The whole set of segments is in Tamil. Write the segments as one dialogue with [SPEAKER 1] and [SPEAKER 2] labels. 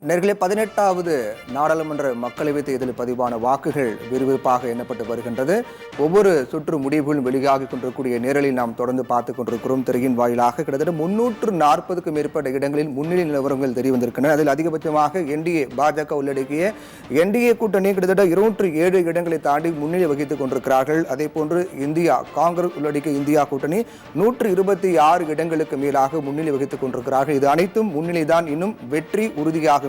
[SPEAKER 1] நேர்களே 18வது நாடாளுமன்ற மக்களவைத் தேர்தலில் பதிவான வாக்குகள் விறுவிறுப்பாக எண்ணப்பட்டு வருகின்றது. ஒவ்வொரு சுற்று முடிவுகளும் வெளியாகிக் கொண்டிருக்கூடிய நேரலில் நாம் தொடர்ந்து பார்த்துக் கொண்டிருக்கிறோம். திரையின் வாயிலாக கிட்டத்தட்ட 340க்கும் மேற்பட்ட இடங்களில் முன்னிலை நிலவரங்கள் தெரியவந்திருக்கின்றன. அதில் அதிகபட்சமாக என்டிஏ பாஜக உள்ளடக்கிய என்டிஏ கூட்டணி கிட்டத்தட்ட 207 இடங்களை தாண்டி முன்னிலை வகித்துக் கொண்டிருக்கிறார்கள். அதே போன்று இந்தியா காங்கிரஸ் உள்ளடக்கிய இந்தியா கூட்டணி 126 இடங்களுக்கு மேலாக முன்னிலை வகித்துக் கொண்டிருக்கிறார்கள். இது அனைத்தும் முன்னிலைதான், இன்னும் வெற்றி உறுதியாக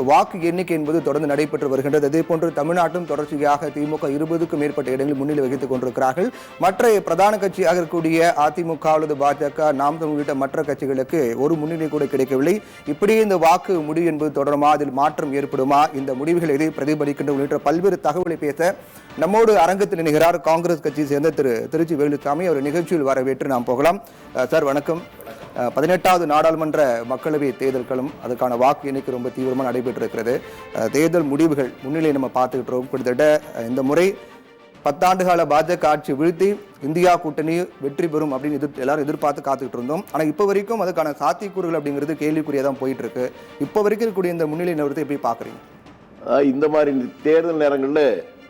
[SPEAKER 1] வாக்கு எண்ணிக்கை என்பது தொடர்ந்து நடைபெற்று வருகின்றது. அதே போன்று தமிழ்நாட்டும் தொடர்ச்சியாக திமுக 20க்கும் மேற்பட்ட இடங்களில் முன்னிலை வகித்துக் கொண்டிருக்கிறார்கள். மற்ற பிரதான கட்சியாக இருக்கக்கூடிய அதிமுக அல்லது பாஜக, நாம் தமிழ் உள்ளிட்ட மற்ற கட்சிகளுக்கு ஒரு முன்னிலை கூட கிடைக்கவில்லை. இப்படியே இந்த வாக்கு முடிவு என்பது தொடருமா, அதில் மாற்றம் ஏற்படுமா, இந்த முடிவுகள் எதை பிரதிபலிக்கின்ற உள்ளிட்ட பல்வேறு தகவலை பேச நம்மோடு அரங்கத்தில் இணைகிறார் காங்கிரஸ் கட்சியை சேர்ந்த திருச்சி வேலுசாமி. அவர் நிகழ்ச்சியில் வரவேற்று நாம் போகலாம். சார் வணக்கம். 18வது நாடாளுமன்ற மக்களவை தேர்தல்களும் அதுக்கான வாக்கு எண்ணிக்கை ரொம்ப தீவிரமாக நடைபெற்றிருக்கிறது. தேர்தல் முடிவுகள் முன்னிலை நம்ம பார்த்துக்கிட்டோம். கிட்டத்தட்ட இந்த முறை 10 ஆண்டுகால பாஜக ஆட்சி வீழ்த்தி இந்தியா கூட்டணி வெற்றி பெறும் அப்படின்னு எல்லாரும் எதிர்பார்த்து காத்துக்கிட்டு இருந்தோம். ஆனால் இப்போ வரைக்கும் அதுக்கான சாத்தியக்கூறுகள் அப்படிங்கிறது கேள்விக்குறியாக தான் போயிட்டு இருக்கு. இப்போ வரைக்கும் இருக்கக்கூடிய இந்த முன்னிலை நிலவரத்தை எப்படி பார்க்குறீங்க?
[SPEAKER 2] இந்த மாதிரி தேர்தல் நேரங்களில்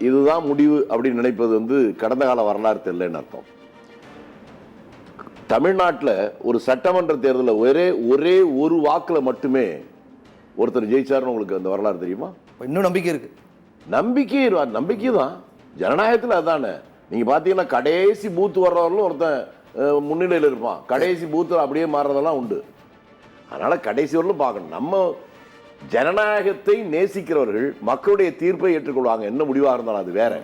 [SPEAKER 2] இதுதான் முடிவு அப்படின்னு நினைப்பது கடந்த கால வரலாறு தெரியலன்னு அர்த்தம். தமிழ்நாட்டில் ஒரு சட்டமன்ற தேர்தலில் ஒரே ஒரு வாக்குல மட்டுமே ஒருத்தர் ஜெயிச்சாருன்னு உங்களுக்கு அந்த வரலாறு தெரியுமா?
[SPEAKER 1] இன்னும் நம்பிக்கை இருக்கு.
[SPEAKER 2] நம்பிக்கை தான் ஜனநாயகத்தில். அதுதானே நீங்க பாத்தீங்கன்னா கடைசி பூத்து வர்றவர்களும் ஒருத்தன் முன்னிலையில் இருப்பான், கடைசி பூத்து அப்படியே மாறுறதெல்லாம் உண்டு. அதனால கடைசி வரலும் பார்க்கணும். நம்ம ஜனநாயகத்தை நேசிக்கிறவர்கள் மக்களுடைய தீர்ப்பை ஏற்றுக்கொள்வாங்க, என்ன முடிவாக இருந்தாலும் அது வேற.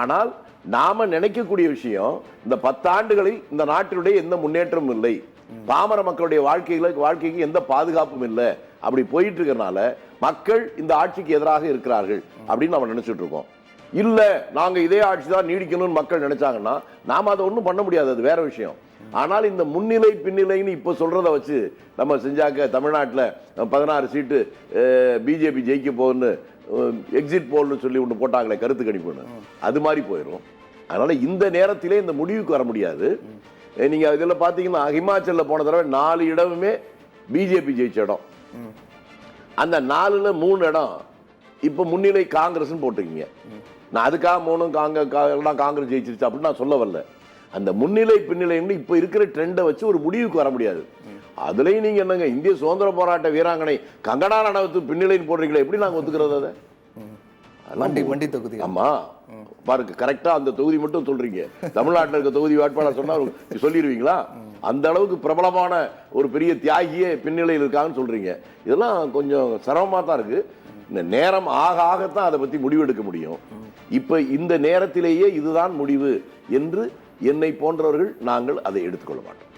[SPEAKER 2] ஆனால் நாம நினைக்கக்கூடிய விஷயம், இந்த 10 ஆண்டுகளில் இந்த நாட்டினுடைய எந்த முன்னேற்றமும் இல்லை, பாமர மக்களுடைய வாழ்க்கைக்கு எந்த பாதுகாப்பும் இல்லை, அப்படி போயிட்டு இருக்கிறனால மக்கள் இந்த ஆட்சிக்கு எதிராக இருக்கிறார்கள் அப்படின்னு நம்ம நினைச்சிட்டு இருக்கோம். இல்ல நாங்க இதே ஆட்சி தான் நீடிக்கணும்னு மக்கள் நினைச்சாங்கன்னா நாம அதை ஒன்றும் பண்ண முடியாது, அது வேற விஷயம். ஆனால் இந்த முன்னிலை பின்னிலைன்னு இப்ப சொல்றத வச்சு நம்ம செஞ்சாக்க தமிழ்நாட்டில் 16 சீட்டு பிஜேபி ஜெயிக்க போகுன்னு எக்ஸிட் போல்னு சொல்லி ஒன்று போட்டாங்களே கருத்து கணிப்புன்னு, அது மாதிரி போயிடும். அதனால இந்த நேரத்திலே இந்த முடிவுக்கு வர முடியாது. நீங்க இதில் பார்த்தீங்கன்னா ஹிமாச்சலில் போன தடவை 4 இடமுமே பிஜேபி ஜெயிச்ச இடம். அந்த 4ல் 3 இடம் இப்போ முன்னிலை காங்கிரஸ் போட்டுக்கீங்க. நான் அதுக்காக 3 காங்கிரஸ் ஜெயிச்சிருச்சு அப்படின்னு நான் சொல்ல வரல. அந்த முன்னிலை பின்னிலைன்னு இப்போ இருக்கிற ட்ரெண்டை வச்சு ஒரு முடிவுக்கு வர முடியாது. அதுலயும் நீங்க என்னங்க இந்திய சுதந்திர போராட்ட வீராங்கனை கங்கனா ரணவத்து பின்னிலைன்னு போடுறீங்களா, எப்படி நாங்க ஒத்துக்கிறது? அதை
[SPEAKER 1] வண்டி தொகுதி.
[SPEAKER 2] ஆமா பாருங்க, கரெக்டா அந்த தொகுதி மட்டும் சொல்றீங்க. தமிழ்நாட்டில் இருக்க தொகுதி வேட்பாளர் சொன்னா சொல்லிடுவீங்களா? அந்த அளவுக்கு பிரபலமான ஒரு பெரிய தியாகியே பின்னிலையில் இருக்காங்கன்னு சொல்றீங்க. இதெல்லாம் கொஞ்சம் சிரமமா தான் இருக்கு. இந்த நேரம் ஆகத்தான் அதை பத்தி முடிவெடுக்க முடியும். இப்ப இந்த நேரத்திலேயே இதுதான் முடிவு என்று என்னை போன்றவர்கள் நாங்கள் அதை எடுத்துக்கொள்ள மாட்டோம்.